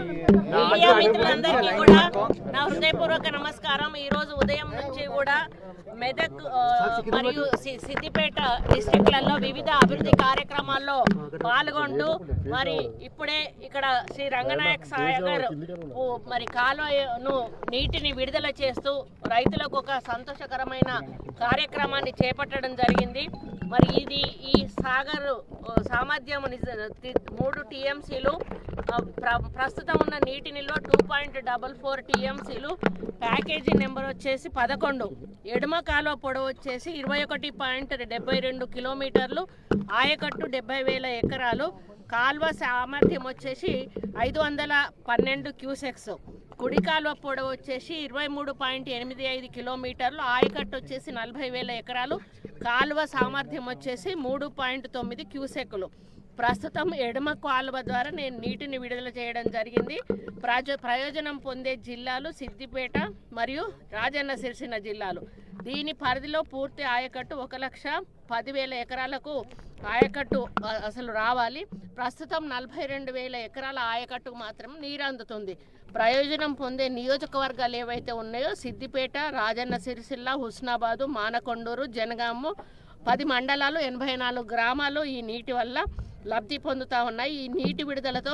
Media మిత్రులందరికీ కూడా నా హృదయపూర్వక నమస్కారం। ఈ రోజు ఉదయం నుంచి కూడా మెదక్ మరియు సిద్దిపేట డిస్ట్రిక్ట్లలో వివిధ అభివృద్ధి కార్యక్రమాల్లో పాల్గొంటూ మరి ఇప్పుడే ఇక్కడ శ్రీ రంగనాయక సాగర్ మరి కాలువను నీటిని విడుదల చేస్తూ రైతులకు ఒక సంతోషకరమైన కార్యక్రమాన్ని చేపట్టడం జరిగింది। మరి ఇది ఈ సాగర్ సామర్థ్యం 3 టీఎంసీలు, ప్రస్తుతం ఉన్న నీటి నిల్వ 2.44 టీఎంసీలు, ప్యాకేజీ నెంబర్ వచ్చేసి 11, ఎడమ కాలువ పొడవు వచ్చేసి 21.72 కిలోమీటర్లు, ఆయకట్టు 70,000 ఎకరాలు, కాలువ సామర్థ్యం వచ్చేసి 512 క్యూసెక్స్, కుడి కాలువ పొడవు వచ్చేసి 23.85 కిలోమీటర్లు, ఆయకట్టు వచ్చేసి 40,000 ఎకరాలు, కాలువ సామర్థ్యం వచ్చేసి 3.9 క్యూసెక్లు। ప్రస్తుతం ఎడమ కాలువ ద్వారా నేను నీటిని విడుదల చేయడం జరిగింది। ప్రయోజనం పొందే జిల్లాలు సిద్దిపేట మరియు రాజన్న సిరిసిల్ల జిల్లాలు। దీని పరిధిలో పూర్తి ఆయకట్టు 1,10,000 ఎకరాలకు ఆయకట్టు అసలు రావాలి। ప్రస్తుతం 42,000 ఎకరాల ఆయకట్టుకు మాత్రం నీరు అందుతుంది। ప్రయోజనం పొందే నియోజకవర్గాలు ఏవైతే ఉన్నాయో సిద్దిపేట, రాజన్న సిరిసిల్ల, హుస్నాబాదు, మానకొండూరు, జనగాము 10 మండలాలు 84 గ్రామాలు ఈ నీటి వల్ల లబ్ధి పొందుతూ ఉన్నాయి। ఈ నీటి విడుదలతో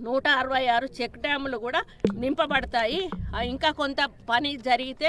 166 చెక్ డ్యాములు కూడా నింపబడతాయి। ఇంకా కొంత పని జరిగితే